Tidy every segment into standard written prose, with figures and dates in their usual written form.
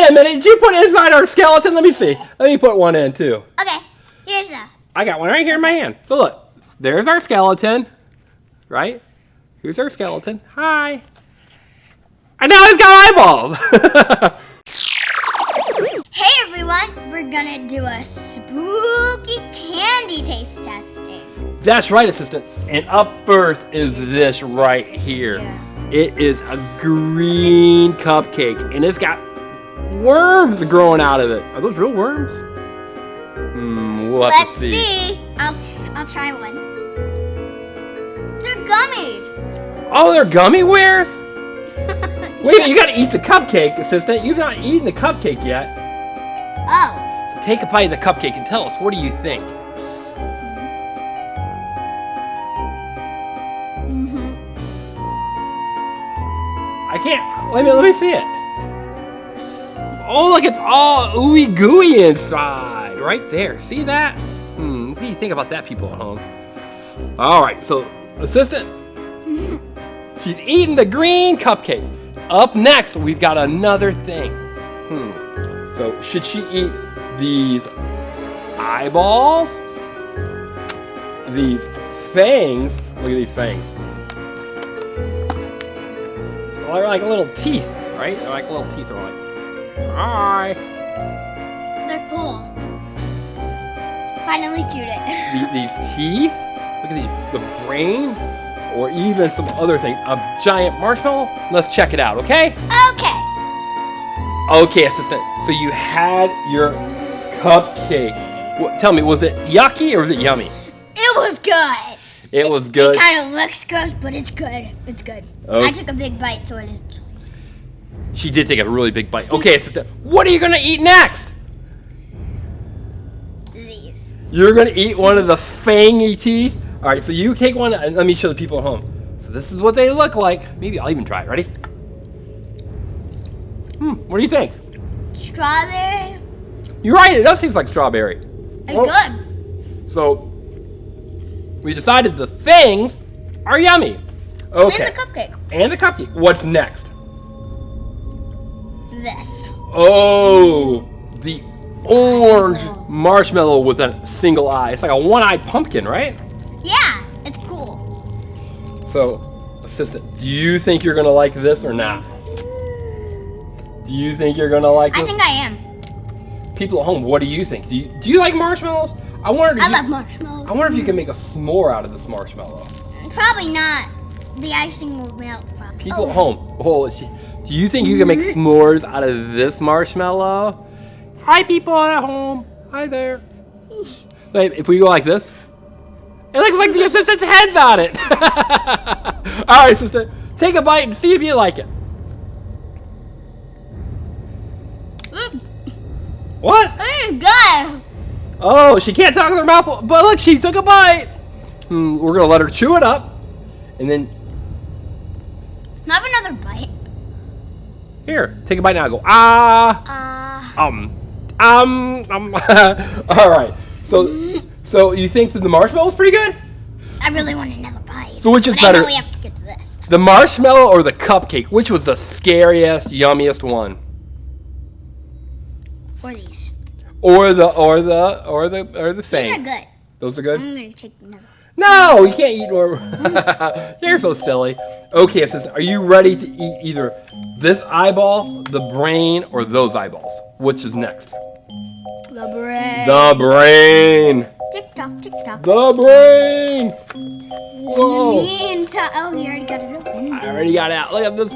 a minute. Did you put inside our skeleton? Let me see. Let me put one in too. Okay, here's the. I got one right here in my hand. So look, there's our skeleton, right? Here's our skeleton. Hi. And now he's got eyeballs. Hey everyone, we're gonna do a spooky candy taste testing. That's right, assistant. And up first is this right here. Yeah. It is a green cupcake, and it's got worms growing out of it. Are those real worms? We'll have Let's to see. I'll try one. They're gummies. Oh, they're gummy wares? Wait, you gotta eat the cupcake, assistant. You've not eaten the cupcake yet. Oh. So take a bite of the cupcake and tell us, what do you think? I can't. Let me see it. Oh, look, it's all ooey gooey inside, right there. See that? What do you think about that, people at home? All right, so assistant, she's eating the green cupcake. Up next, we've got another thing. So should she eat these eyeballs? These fangs? Look at these fangs. So they're like little teeth, right? They're like little teeth. They're like, hi. They're cool. Finally chewed it. These teeth? Look at these, the brain? Or even some other thing. A giant marshmallow? Let's check it out, okay? Okay. Okay, assistant. So you had your cupcake. Tell me, was it yucky or was it yummy? It was good. It was good. It kind of looks gross, but it's good. It's good. Okay. I took a big bite, so it is. She did take a really big bite. Okay, assistant. What are you gonna eat next? These. You're gonna eat one of the fangy teeth? All right, so you take one and let me show the people at home. So this is what they look like. Maybe I'll even try it. Ready? What do you think? Strawberry. You're right, it does taste like strawberry. It's good. So, we decided the fangs are yummy. Okay. And the cupcake. And the cupcake. What's next? This. Oh, the orange marshmallow with a single eye. It's like a one-eyed pumpkin, right? Yeah, it's cool. So, assistant, do you think you're gonna like this or not? Do you think you're gonna like this? I think I am. People at home, what do you think? Do you like marshmallows? I love marshmallows. I wonder if you can make a s'more out of this marshmallow. Probably not. The icing will melt. People at home, do you think you can make s'mores out of this marshmallow? Hi, people at home. Hi there. Wait, if we go like this, it looks like the assistant's head's on it. All right, assistant, take a bite and see if you like it. What? It's good. Oh, she can't talk with her mouth, but look, she took a bite. We're gonna let her chew it up, and then Have another bite. here, take a bite now. Go All right. So you think that the marshmallow's pretty good? I really want another bite. So which is but better? I know we have to get to this. The marshmallow or the cupcake? Which was the scariest, yummiest one? Or these. Or the thing. These are good. Those are good? I'm gonna take another. No, you can't eat more. You're so silly. Okay, assistant, are you ready to eat either this eyeball, the brain, or those eyeballs? Which is next? The brain. The brain. Tick tock, tick tock. The brain. Whoa. Oh, you already got it open. I already got it out. Look at this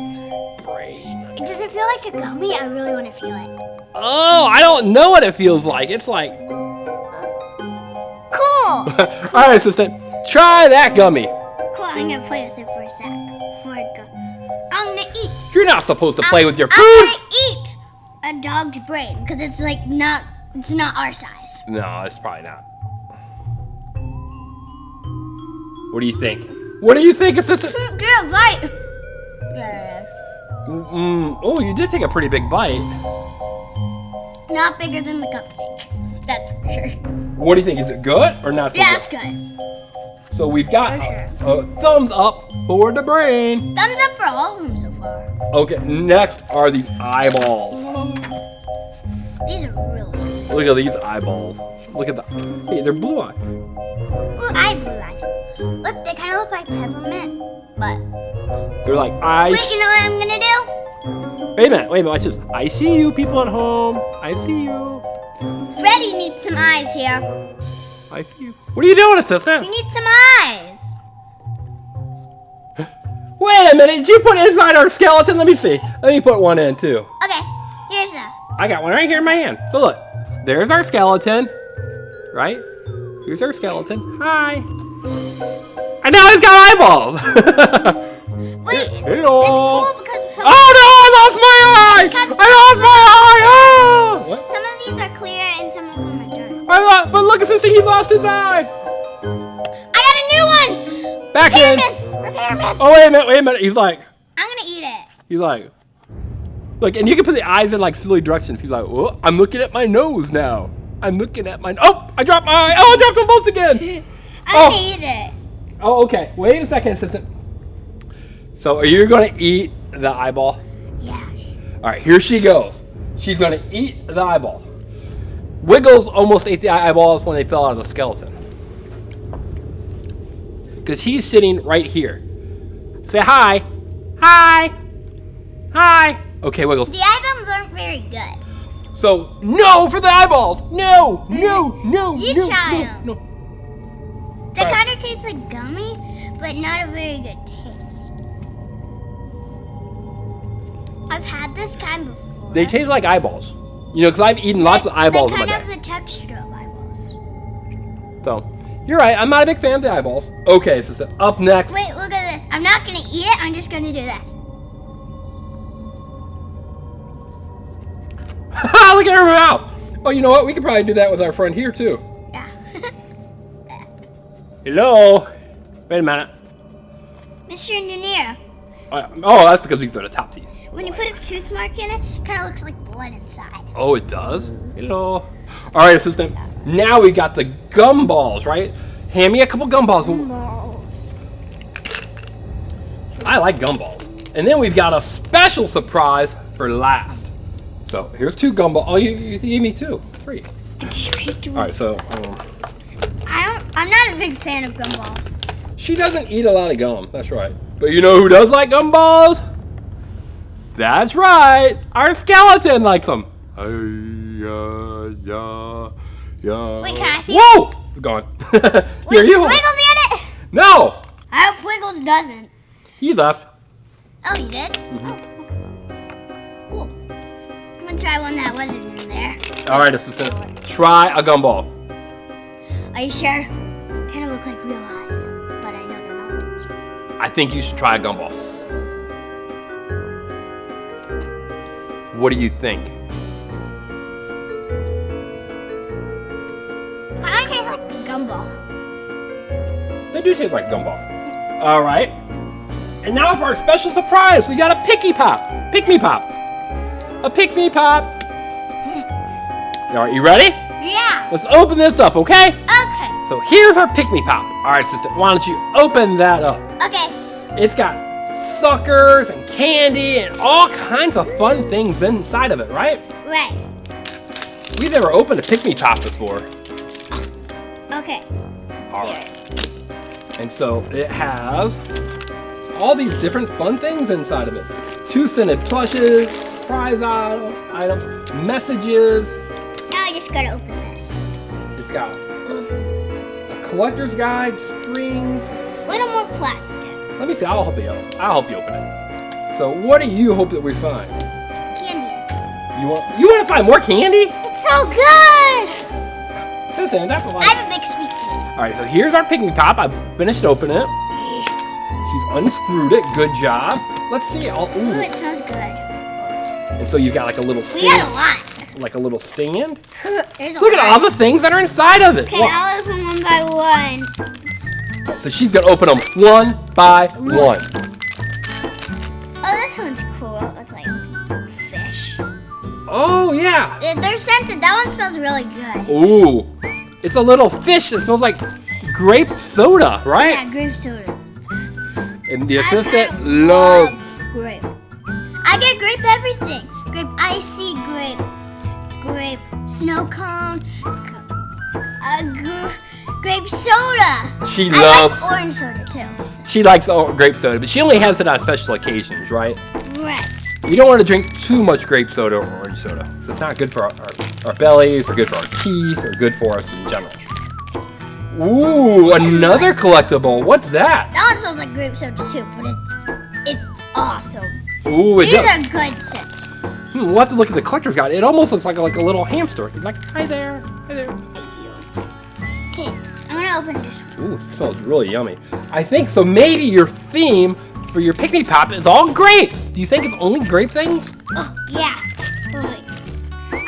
brain. Does it feel like a gummy? I really want to feel it. Oh, I don't know what it feels like. It's like... Cool. All right, assistant. Try that gummy. Cool, I'm gonna play with it for a sec. Before I go. I'm gonna eat. You're not supposed to play with your food. I'm gonna eat a dog's brain because it's like not. It's not our size. No, it's probably not. What do you think? What do you think, assistant? Get a bite. Oh, you did take a pretty big bite. Not bigger than the cupcake. That's for sure. What do you think? Is it good or not so Yeah, good? it's good. So we've got For a thumbs up for the brain. Thumbs up for all of them so far. Okay, next are these eyeballs. These are really good. Look at these eyeballs. Look at the. Hey, they're blue eyes. Ooh, I have blue eyes. Look, they kind of look like peppermint, but. They're like eyes. Wait, you know what I'm gonna do? Wait a minute, watch this. I see you, people at home. I see you. Freddy needs some eyes here. I see you. What are you doing, assistant? We need some eyes. Wait a minute, did you put inside our skeleton? Let me see. Let me put one in too. Okay, here's the. I got one right here in my hand. So look, there's our skeleton, right? Here's our skeleton. Hi. And now he's got eyeballs. Wait, Hello. it's cool because some, Oh no, I lost my eye! I lost my eye! Oh! What? some of these are clear and some of them are dark. But look, sister, he lost his eye. I got a new one! Back in. Repair mints! Oh, wait a minute. He's like, I'm gonna eat it. he's like, look, and you can put the eyes in like silly directions. He's like, oh, I'm looking at my nose now. I'm looking at my, oh, I dropped my eye. Oh, I dropped them both again. I'm gonna eat it. Oh, okay. Wait a second, assistant. So are you going to eat the eyeball? Yeah. All right, here she goes. She's going to eat the eyeball. Wiggles almost ate the eyeballs when they fell out of the skeleton. Because he's sitting right here. Say hi. Hi. Hi. Okay, Wiggles. The eyeballs aren't very good. So, no for the eyeballs. No. You try 'em. No. They Try 'em. kind of taste like gummy, but not a very good taste. I've had this kind before. They taste like eyeballs. You know, because I've eaten lots of eyeballs in my They day. kind of the texture of eyeballs. So, you're right. I'm not a big fan of the eyeballs. Okay, so up next. Wait, look at this. I'm not gonna eat it. I'm just gonna do that. Look at her mouth. Oh, you know what? We could probably do that with our friend here, too. Yeah. Hello. Wait a minute. Mr. Engineer, Oh, that's because these are the top teeth. when you put a tooth mark in it, it kind of looks like blood inside. Oh, it does? Hello. All right, assistant. Now we got the gumballs, right? Hand me a couple gumballs. I like gumballs. And then we've got a special surprise for last. So here's 2 gumballs. Oh, you gave me 2. 3. All right, so I'm not a big fan of gumballs. she doesn't eat a lot of gum. That's right. But you know who does like gumballs? That's right. Our skeleton likes them. Wait, can I see? Whoa! Gone. Wait, Here, does you. Wiggles get it? No. I hope Wiggles doesn't. He left. Oh, he did? Mm-hmm. Oh, okay. Cool. I'm gonna try one that wasn't in there. All right, assistant. Try a gumball. Are you sure? Kind of look like real eyes, but I know they're not. I think you should try a gumball. What do you think? Kind of tastes like a gumball. They do taste like gumball. All right. And now for our special surprise, we got a picky pop. Pick me pop. A pick me pop. All right, you ready? Yeah. Let's open this up, okay? Okay. So here's our pick me pop. All right, sister, why don't you open that up? Okay. It's got suckers and candy and all kinds of fun things inside of it, right? Right. We've never opened a pick me pop before. Okay. All right. And so it has all these different fun things inside of it. 2 scented plushes, prize items, messages. Now I just gotta open this. It's got a collector's guide, strings. Little more plastic. Let me see, I'll help you out. I'll help you open it. So what do you hope that we find? Candy. You want to find more candy? It's so good! Listen, that's a lot. I have a big sweet tooth. All right, so here's our pick me pop. I finished opening it. She's unscrewed it. Good job. Let's see. Ooh, it smells good. And so you got like a little We got a stand. lot. Like a little stand. There's a Look lot. at all the things that are inside of it. Okay, Wow. I'll open one by one. So she's gonna open them one by one. Oh, this one's cool. It's like fish. Oh yeah. They're scented. That one smells really good. Ooh, it's a little fish that smells like grape soda, right? Yeah, grape sodas. And the I assistant kinda loves. love grape. I get grape everything. Grape icy, grape grape snow cone, grape soda. She I loves. like orange soda too. She likes grape soda, but she only has it on special occasions, right? Right. You don't want to drink too much grape soda or orange soda. So it's not good for our bellies, or good for our teeth, or good for us in general. Ooh, another collectible. What's that? That one smells like grape soda too, but it's awesome. Ooh, it These does. are good scents. We'll have to look at the collector's guide. It almost looks like a little hamster. He's like, hi there, hi there. Okay, I'm gonna open this one. Ooh, it smells really yummy. I think so. Maybe your theme for your Pick-Me Pop is all grapes. Do you think it's only grape things? Oh, yeah. Wait.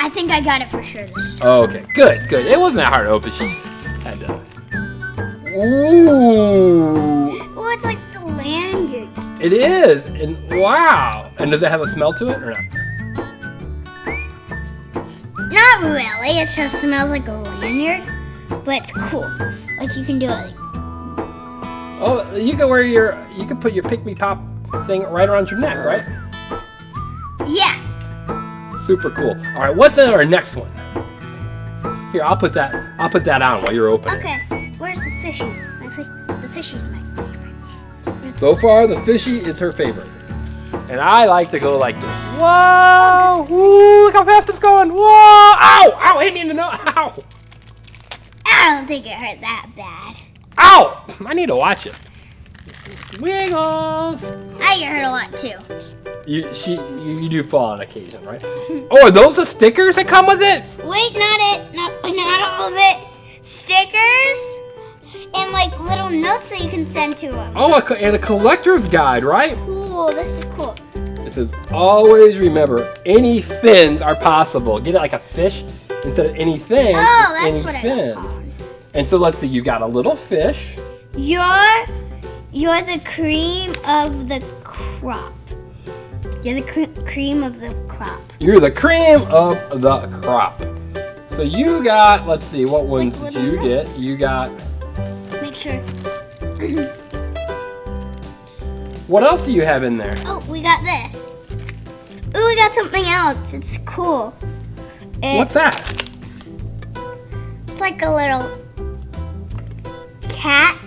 I think I got it for sure this time. Oh, okay, good, good. It wasn't that hard to open. She just had to. Ooh, Oh, it's like the lanyard. it is. And wow. And does it have a smell to it or not? Not really. It just smells like a lanyard, but it's cool. Like you can do it. Like, Oh, you can put your Pick-Me Pop thing right around your neck, right? yeah. Super cool. All right, what's in our next one? Here, I'll put that on while you're opening. Okay. Where's the fishy? The fishy's my favorite. So far, the fishy is her favorite. And I like to go like this. Whoa! Ooh, look how fast it's going. Whoa! Ow! Ow! Hit me in the nose. Ow! I don't think it hurt that bad. Ow! I need to watch it. Wiggles! I get hurt a lot too. You do fall on occasion, right? Oh, are those the stickers that come with it? Wait, not all of it. Stickers and like little notes that you can send to them. Oh, and a collector's guide, right? Cool, this is cool. It says, always remember, any fins are possible. Get it like a fish instead of any fins. Oh, that's any what I fins. found. And so let's see, you got a little fish. You're the cream of the crop. You're the cream of the crop. You're the cream of the crop. So you got, let's see, what ones Like did you little get? notes. You got, Make sure. what else do you have in there? Oh, we got this. Ooh, we got something else. It's cool. What's that? It's like a little cat.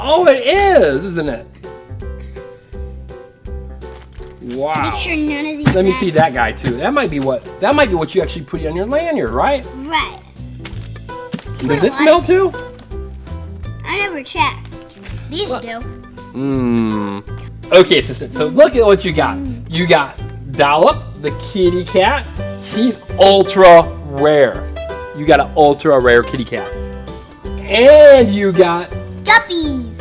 Oh, it is, isn't it? Wow. Make sure none of these. Let me see that guy too. That might be what you actually put on your lanyard, right? Right. Does it smell too? I never checked. These What? do. Okay, assistant. So look at what you got. You got Dollop, the kitty cat. He's ultra rare. You got an ultra rare kitty cat. And you got Guppies.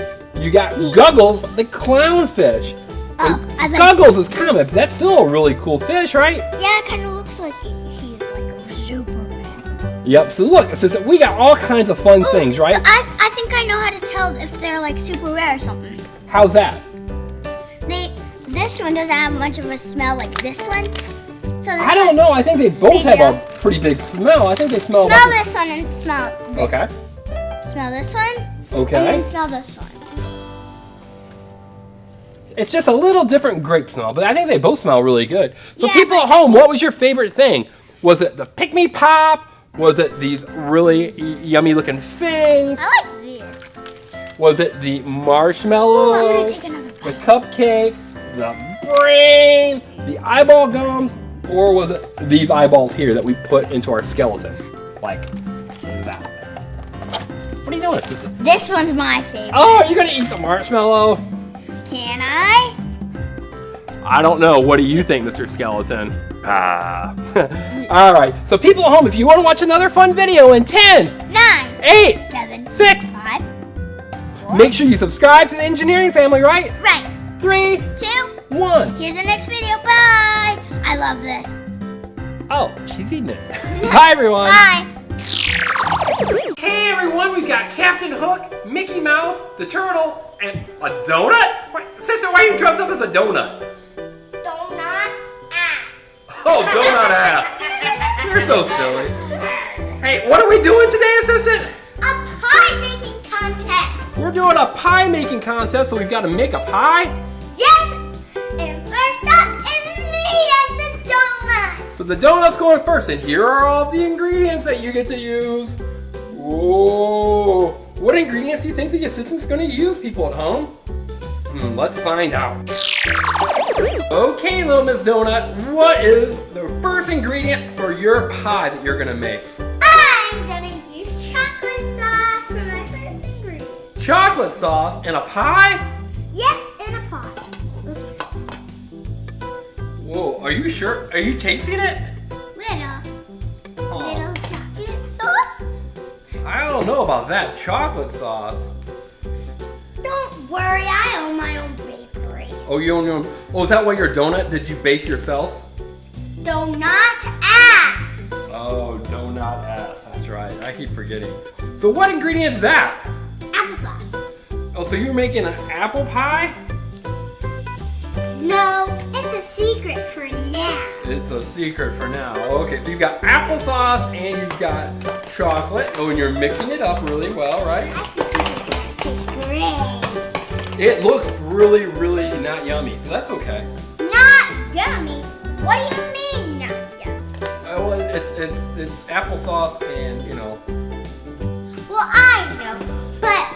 Guggles, the clownfish. Oh, I like. Guggles is common, but that's still a really cool fish, right? Yeah, it kind of looks like he's like a Superman. Yep. So look, assistant, we got all kinds of fun things, right? I think I know how to tell if they're like super rare or something. How's that? This one doesn't have much of a smell like this one. So this I don't one- know. I think they both have a pretty big smell. I think they smell. Smell like this one and smell this. Okay. Smell this one. Okay. And then smell this one. It's just a little different grape smell, but I think they both smell really good. So Yeah, people but- at home, what was your favorite thing? Was it the Pick-Me Pop? Was it these really yummy looking things? I like these. Was it the Ooh, I'm marshmallow? gonna take another The bite. cupcake? The brain? The eyeball gums? Or was it these eyeballs here that we put into our skeleton? Like that. What are you doing, assistant? This one's my favorite. Oh, you're gonna eat the marshmallow? Can I? I don't know. What do you think, Mr. Skeleton? Ah. All right. So people at home, if you want to watch another fun video in 10, 9, 8, 7, 6, 5, 4. make sure you subscribe to the Engineering Family, right? Right. 3, 2. 1. Here's the next video. Bye. I love this. Oh, she's eating it. Bye, everyone. Bye. Hey, everyone. We've got Captain Hook, Mickey Mouse, the turtle, and a donut? Sister, why are you dressed up as a donut? Donut ass. Oh, donut ass. You're so silly. Hey, what are we doing today, assistant? A pie making contest. We're doing a pie making contest, so we've got to make a pie. Yes. And first up is me as the donut. So the donut's going first, and here are all the ingredients that you get to use. Whoa! What ingredients do you think the assistant's going to use, people at home? Let's find out. Okay, Little Miss Donut, what is the first ingredient for your pie that you're going to make? I'm going to use chocolate sauce for my first ingredient. Chocolate sauce in a pie? Yes, in a pot. Whoa, are you sure? Are you tasting it? Little chocolate sauce? I don't know about that. Chocolate sauce. Don't worry, I own my own bakery. Oh, you own your own. Oh, is that why your donut? Did you bake yourself? Donut ass. Oh, donut ass. That's right. I keep forgetting. So what ingredient is that? Applesauce. Oh, so you're making an apple pie? No, it's a secret for now. It's a secret for now. Okay, so you've got applesauce and you've got chocolate. Oh, and you're mixing it up really well, right? I think this is gonna taste great. It looks really, really not yummy. That's okay. Not yummy? What do you mean not yummy? Well, it's applesauce and, you know. Well, I know, but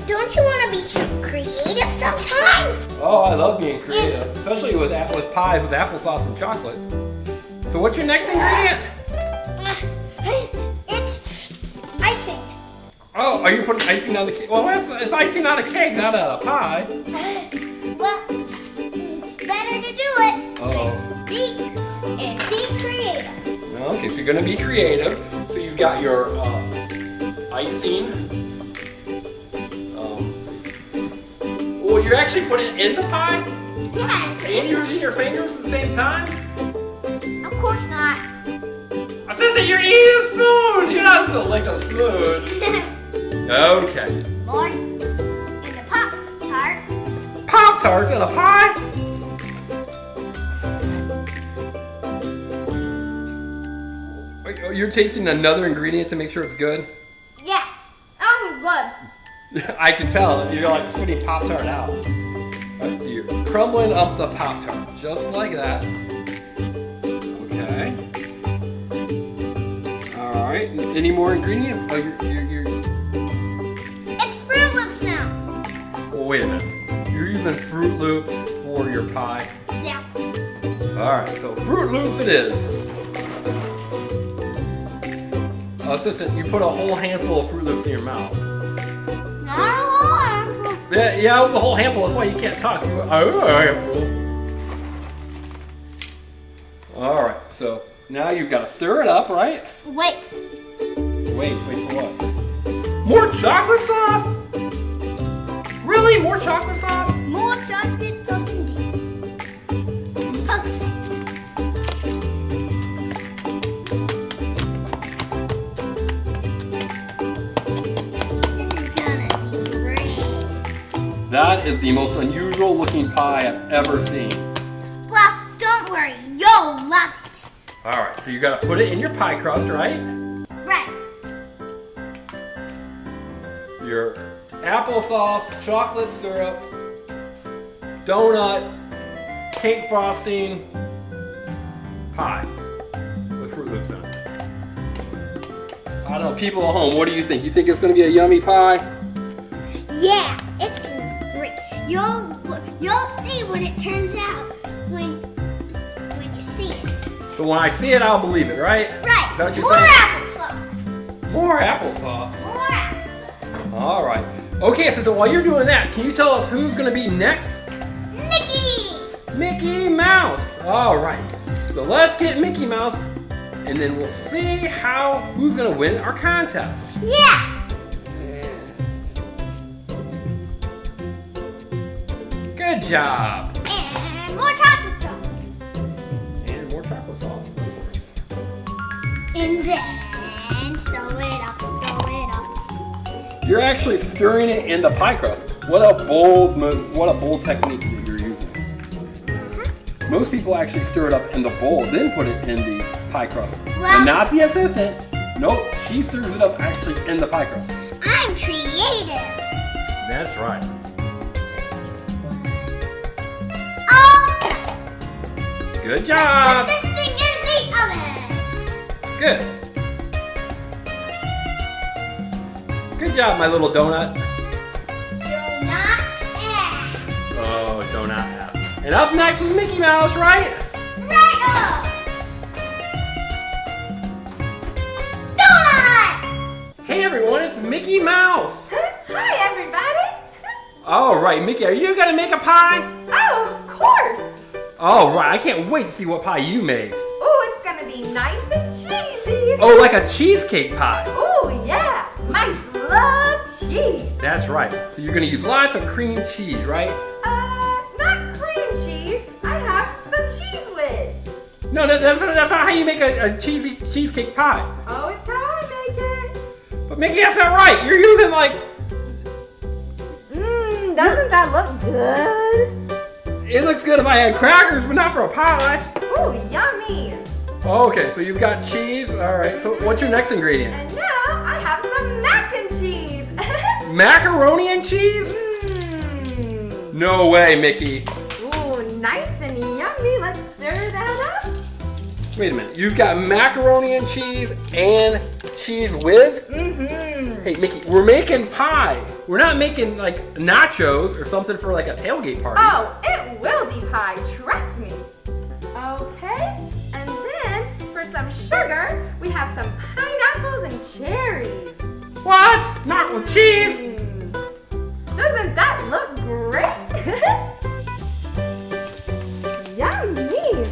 don't you want to be creative sometimes? Oh, I love being creative, especially with pies with applesauce and chocolate. So what's your next ingredient? It's icing. Oh, are you putting icing on the cake? Well, it's icing on a cake, not on a pie. Well, it's better to do it. Oh. Be creative. Okay, so you're gonna be creative. So you've got your icing. Well, you're actually putting it in the pie? Yes. And you're using your fingers at the same time? Of course not. Assistant, you're eating a spoon! You're not gonna lick a spoon. Okay. More in the Pop-Tart. Pop-Tarts in a pie? You're tasting another ingredient to make sure it's good? Yeah. Oh, good. I can tell. You're like spitting Pop-Tart out. Right, so you're crumbling up the Pop-Tart. Just like that. Okay. Alright. Any more ingredients? Oh, you're... It's Fruit Loops now. Well, wait a minute. You're using Fruit Loops for your pie? Yeah. Alright, so Fruit Loops it is. Assistant, you put a whole handful of Fruit Loops in your mouth. Not a whole handful. Yeah, it was a whole handful. That's why you can't talk. You went, oh, a handful. Alright, so now you've got to stir it up, right? Wait. Wait for what? More chocolate sauce? Really? More chocolate sauce? More chocolate sauce indeed. Okay. This is gonna be great. That is the most unusual looking pie I've ever seen. Well, don't worry. You'll love it. Alright, so you got to put it in your pie crust, right? Right. Your applesauce, chocolate syrup, donut, cake frosting, pie with Fruit Loops in it. I don't know, people at home, what do you think? You think it's going to be a yummy pie? Yeah, it's gonna be great. You'll see when it turns out when you see it. So when I see it, I'll believe it, right? Right. Is that what you're More saying? applesauce. More applesauce. More applesauce. All right. Okay, so while you're doing that, can you tell us who's going to be next? Mickey. Mickey Mouse. All right. So let's get Mickey Mouse, and then we'll see who's going to win our contest. Yeah. Good job. And more chocolate sauce. And more chocolate sauce, of course. And then stir it up. You're actually stirring it in the pie crust. What a bold technique that you're using. Most people actually stir it up in the bowl, then put it in the pie crust. Well, But not the assistant. Nope, she stirs it up actually in the pie crust. I'm creative. That's right. Oh, Good job. this thing is the oven. Good. Good job, my little donut. Oh, donut ass. And up next is Mickey Mouse, right? Right up! Donut! Hey everyone, it's Mickey Mouse. Hi, everybody. All right, Mickey, are you gonna make a pie? Oh, of course. All right, I can't wait to see what pie you make. Oh, it's gonna be nice and cheesy. Oh, like a cheesecake pie. Oh, yeah. Mice love cheese. That's right. So you're gonna use lots of cream cheese, right? Not cream cheese. I have some cheese whiz. No, that's not how you make a cheesy cheesecake pie. Oh, it's how I make it. But Mickey, that's not right. You're using like... Doesn't that look good? It looks good if I had crackers, but not for a pie. Oh, yummy. Okay, so you've got cheese. All right, so what's your next ingredient? And now I have some mac and cheese. Macaroni and cheese? No way, Mickey. Ooh, nice and yummy. Let's stir that up. Wait a minute. You've got macaroni and cheese and cheese whiz? Hey, Mickey, we're making pie. We're not making like nachos or something for like a tailgate party. Oh, it will be pie. Trust me. Okay, and then for some sugar, we have some pineapples and cherries. What? Not with cheese? Doesn't that look great? Yummy!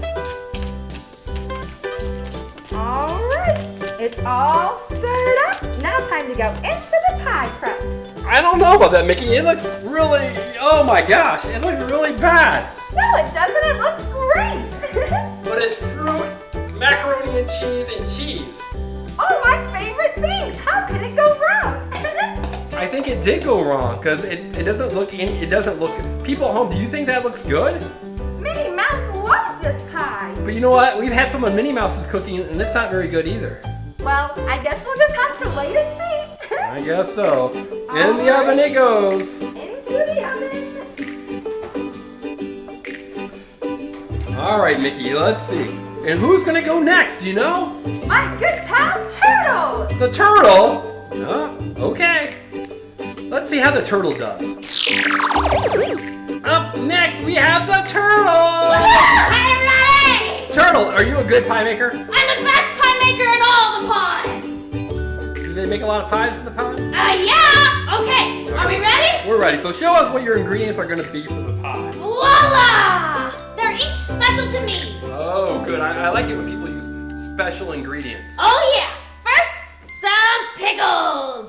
Alright, it's all stirred up. Now time to go into the pie crust. I don't know about that, Mickey. It looks really, oh my gosh, it looks really bad. No, it doesn't. It looks great. But it's fruit, macaroni and cheese. Oh, my favorite things. How could it go wrong? I think it did go wrong because it doesn't look, people at home, do you think that looks good? Minnie Mouse loves this pie. But you know what? We've had some of Minnie Mouse's cooking and it's not very good either. Well, I guess we'll just have to wait and see. I guess so. In the oven it goes. Into the oven. All right, Mickey, let's see. And who's gonna go next, do you know? My good pal, Turtle. The turtle? Okay. Let's see how the turtle does. Up next, we have the turtle. Hi, everybody! Turtle, are you a good pie maker? I'm the best pie maker in all the ponds! Do they make a lot of pies in the pond? Yeah! Okay, are we ready? We're ready. So show us what your ingredients are gonna be for the pie. Voila! They're each special to me. Oh, good. I like it when people use special ingredients. Oh yeah! First, some pickles.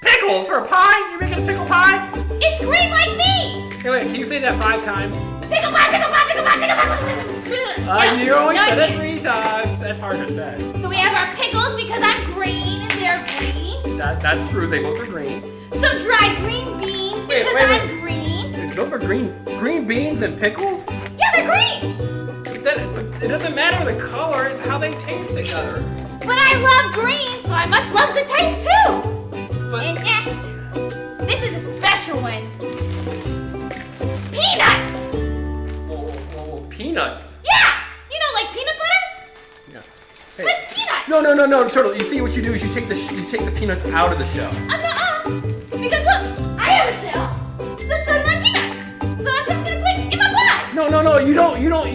Pickles for a pie? You're making a pickle pie? It's green like me. Hey, wait, can you say that 5 times? Pickle pie, pickle pie, pickle pie, pickle pie. You only No, I said it can't. 3 times. That's hard to say. So we have our pickles because I'm green and they're green. That's true. They both are green. Some dried green beans Wait, because wait, I'm wait. green. Those are green beans and pickles? Yeah, they're green. But it doesn't matter the color. It's how they taste together. But I love green, so I must love the taste too. But And next, this is a special one. Peanuts. oh, peanuts. Yeah, you know, like peanut butter, Yeah. but Hey. peanuts. No, Turtle. You see what you do is you take the peanuts out of the shell. Because look, I have a shell. So do my peanuts. So that's what I'm gonna put in my pie. No. You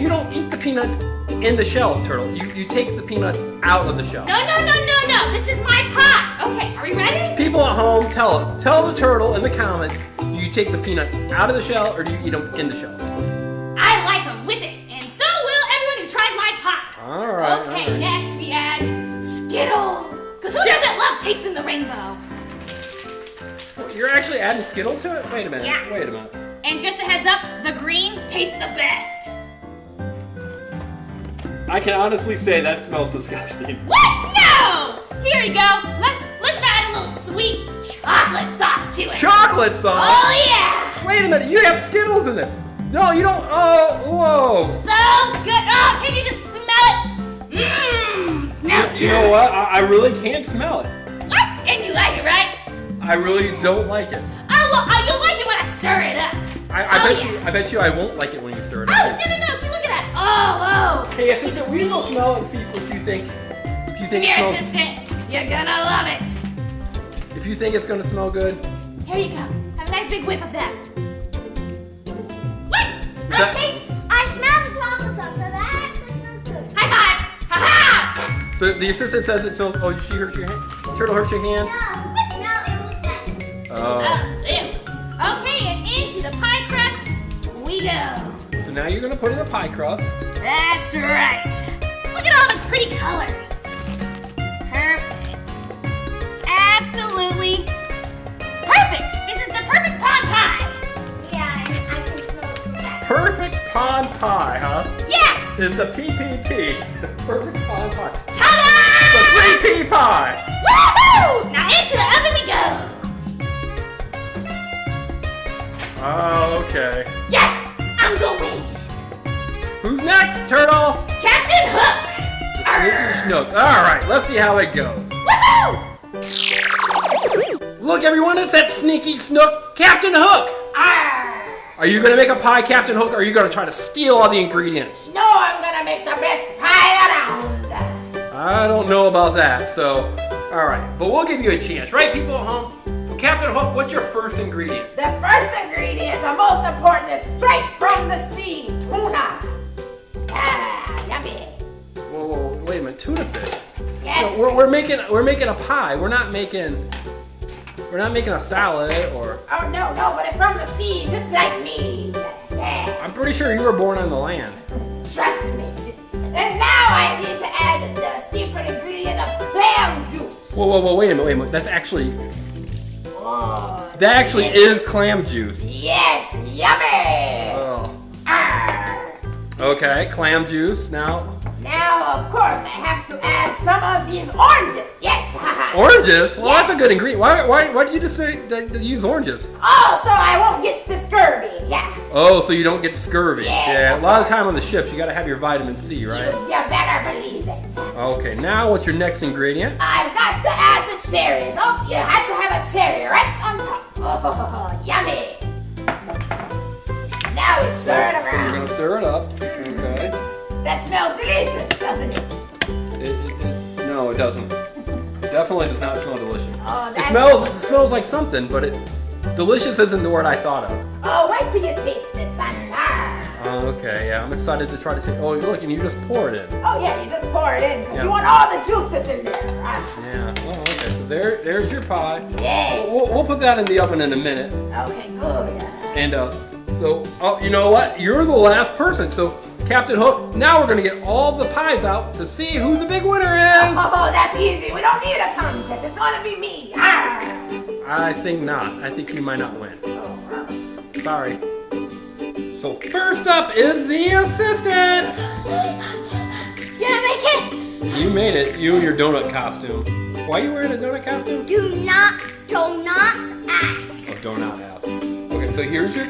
don't eat the peanuts in the shell, Turtle. You take the peanuts out of the shell. No. This is my pie. Okay, are we ready? People at home, tell the turtle in the comments. Do you take the peanuts out of the shell or do you eat them in the shell? I like them with it, and so will everyone who tries my pie. All right. Okay, next we add Skittles. Because who doesn't love tasting the rainbow? You're actually adding Skittles to it? Wait a minute. Yeah. Wait a minute. And just a heads up, the green tastes the best. I can honestly say that smells disgusting. What? No! Here we go. Let's add a little sweet chocolate sauce to it. Chocolate sauce? Oh yeah! Wait a minute. You have Skittles in there. No, you don't. Oh, whoa. So good. Oh, can you just smell it? Mmm. Smells You know what? I really can't smell it. What? And you like it, right? I really don't like it. Oh, well, you'll like it when I stir it up. I bet you I won't like it when you stir it Oh, up. no. See, look at that. Oh. Hey, assistant, will you go smell it and see what you think? If you think Come it here, smells, assistant. You're gonna love it. if you think it's gonna smell good, Here you go. Have a nice big whiff of that. What? that- I smell the chocolate sauce, so that actually smells good. High five! Ha ha! so the assistant says it smells. Oh, she hurt your hand. Turtle hurt your hand. No, it was that. Oh. Ew. Okay, and into the pie crust we go. So now you're gonna put in the pie crust. That's right. Look at all the pretty colors. Perfect. Absolutely perfect. This is the perfect pond pie. Yeah, I can smell it from that. Perfect pond pie, huh? Yes. It's a PPP. Perfect pond pie. Ta-da! It's a 3P pie. Woohoo! Now into the oven we go. Oh, okay. Yes, I'm going. Who's next, Turtle? Captain Hook. Sneaky Snook. All right, let's see how it goes. Woohoo! Look, everyone, it's that Sneaky Snook, Captain Hook. Arr. Are you gonna make a pie, Captain Hook, or are you gonna try to steal all the ingredients? No, I'm gonna make the best pie around. I don't know about that, so, all right. But we'll give you a chance, right, people at home? So, Captain Hook, what's your first ingredient? The first ingredient, the most important, is straight from the sea, tuna. Ah, yummy. Whoa, wait a minute, tuna fish. Yes. No, we're making a pie. We're not making a salad or. Oh no, but it's from the sea, just like me. Yeah, I'm pretty sure you were born on the land. trust me. And now I need to add the secret ingredient of clam juice. Whoa, wait a minute. That's actually Oh, is clam juice. yes, yummy. Oh. Ah. Okay, clam juice. Now, Now, of course, I have to add some of these oranges. Yes, haha. oranges. Well, Yes. that's a good ingredient. Why did you just say that use oranges? Oh, so I won't get the scurvy. Yeah. Oh, so you don't get scurvy. Yeah, A lot of time on the ships, you gotta have your vitamin C, right? You better believe it. Okay, now what's your next ingredient? I've got to add the cherries. Oh, you have to have a cherry right on top. Oh, yummy. Now we stir it So you're around. gonna stir it up. Okay. That smells delicious, doesn't it? No, it doesn't. Definitely does not smell delicious. Oh, It that's... smells like something, but delicious isn't the word I thought of. Oh, wait till you taste it, son. Ah. Okay, yeah, I'm excited to try to taste. Oh, look, and you just pour it in. Oh, yeah, you just pour it in because Yeah. you want all the juices in there. Ah. Yeah. Oh, okay. So there's your pie. Yes. We'll put that in the oven in a minute. Okay, good. And you know what? You're the last person. So Captain Hook, now we're gonna get all the pies out to see who the big winner is. Oh, that's easy. We don't need a contest. It's gonna be me. Ah. I think not. I think you might not win. Oh, wow. Sorry. So first up is the assistant. Did I make it? You made it. You and your donut costume. Why are you wearing a donut costume? Do not ask. Oh, donut ass. Okay, so here's your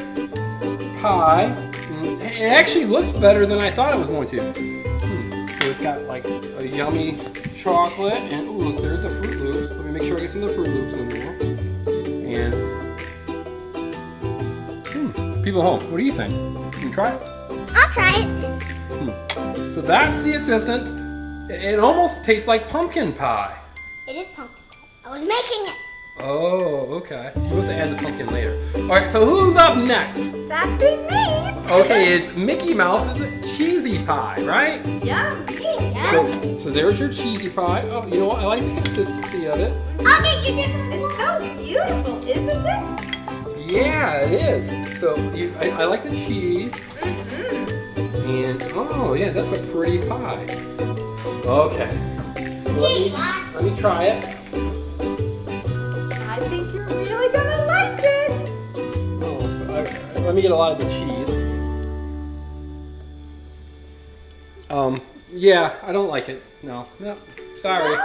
pie. It actually looks better than I thought it was going to. So it's got like a yummy chocolate and ooh, look, there's the Fruit Loops. Let me make sure I get some of the Fruit Loops in there. And people home, what do you think? Can you try it? I'll try it. So that's the assistant. It almost tastes like pumpkin pie. It is pumpkin. I was making it. Oh, okay. We'll have to add the pumpkin later. All right, so who's up next? That'd be me. Okay, it's Mickey Mouse's cheesy pie, right? Yum. So there's your cheesy pie. Oh, you know what? I like the consistency of it. I'll get you different. It's so beautiful, isn't it? Yeah, it is. So I like the cheese. And oh yeah, that's a pretty pie. Okay. So let me try it. I think you're really gonna like it. Oh, let me get a lot of the cheese. Yeah, I don't like it. No. Sorry.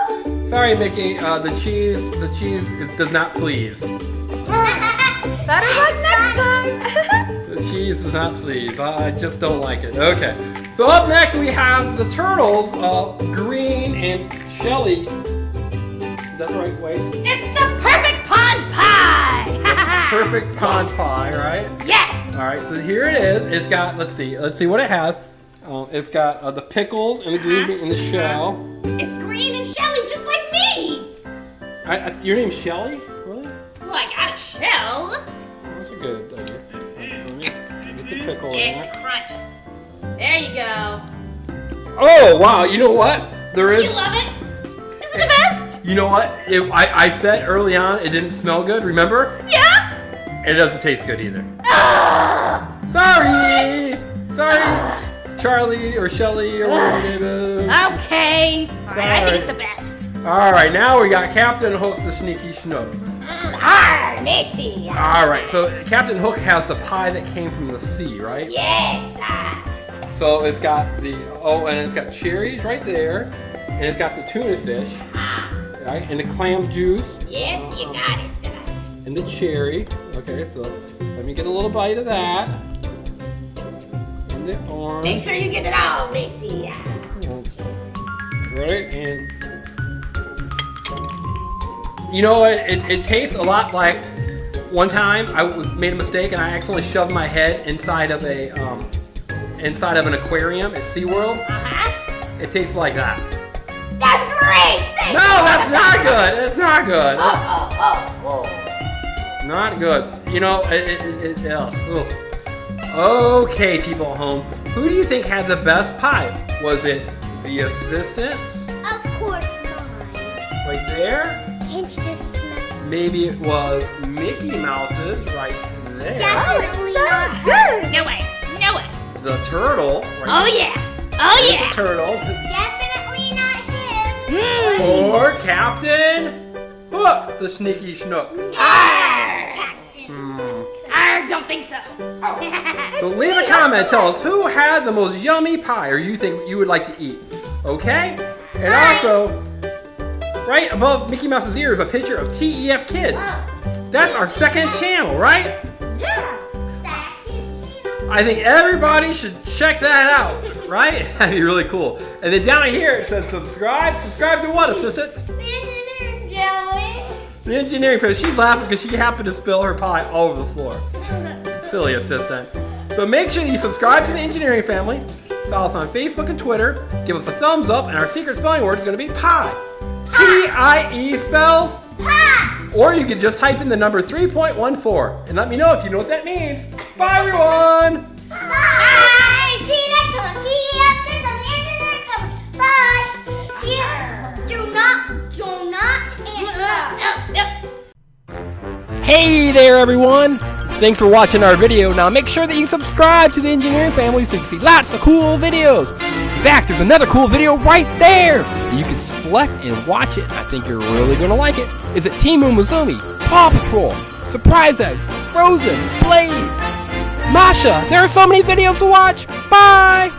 Sorry, Mickey. The cheese does not please. Better luck next time. The cheese does not please. I just don't like it. Okay. So up next we have the turtles, Green and Shelly. Is that the right way? It's the perfect pond pie. Perfect pond pie, right? Yes. All right. So here it is. It's got. Let's see what it has. It's got the pickles and the green bean in the shell. It's Green and Shelly Your name's Shelly? Really? Well, I got a shell. That's a good idea. Get the pickle in Get there. the crunch. There you go. Oh, wow. You know what? There is. You love it? Isn't it the best? You know what? I said early on it didn't smell good, remember? Yeah. And it doesn't taste good either. Ah! Sorry! Sorry, Charlie or Shelly or whatever your name is. Okay. Alright, I think Sorry. it's the best. Alright, now we got Captain Hook the Sneaky Schnook. Ah, Nettie. Alright, so Captain Hook has the pie that came from the sea, right? Yes. So it's got and it's got cherries right there. And it's got the tuna fish, right? And the clam juice. Yes, you got it. And the cherry. Okay, so let me get a little bite of that. And the orange. Make sure you get it all, Nettie. Right, and you know what? It tastes a lot like one time I made a mistake and I accidentally shoved my head inside of an aquarium at SeaWorld. It tastes like that. That's great. No, that's not good. It's not good. Oh. Not good. You know, ugh. Okay, people at home. Who do you think had the best pie? Was it the assistants? Of course mine. Right there? Can't you just smell? Maybe it was Mickey Mouse's right there. Definitely not. No way. No way. The turtle. Right Oh there. yeah. Oh There's yeah. the turtle. Definitely not him. Or Captain Hook, the Sneaky Schnook. Captain. I don't think so. So leave a comment. Tell us who had the most yummy pie or you think you would like to eat. Okay? And also, right above Mickey Mouse's ear is a picture of TEF Kids. That's our second channel, right? I think everybody should check that out, right? That'd be really cool. And then down here it says subscribe. Subscribe to what, assistant? The engineering family. She's laughing because she happened to spill her pie all over the floor. Silly assistant. So make sure you subscribe to the engineering family. Follow us on Facebook and Twitter. Give us a thumbs up, and our secret spelling word is going to be pie. P-I-E spells Pie. Or you can just type in the number 3.14 and let me know if you know what that means. Bye, everyone. Bye. See you next one. TEF Kids on the Engineering Family. Bye. See you. Do not Yep. Hey there, everyone. Thanks for watching our video. Now make sure that you subscribe to the Engineering Family so you can see lots of cool videos. In fact, there's another cool video right there. You can select and watch it. I think you're really going to like it. Is it Team Umizoomi, Paw Patrol, Surprise Eggs, Frozen, Blade, Masha? There are so many videos to watch. Bye.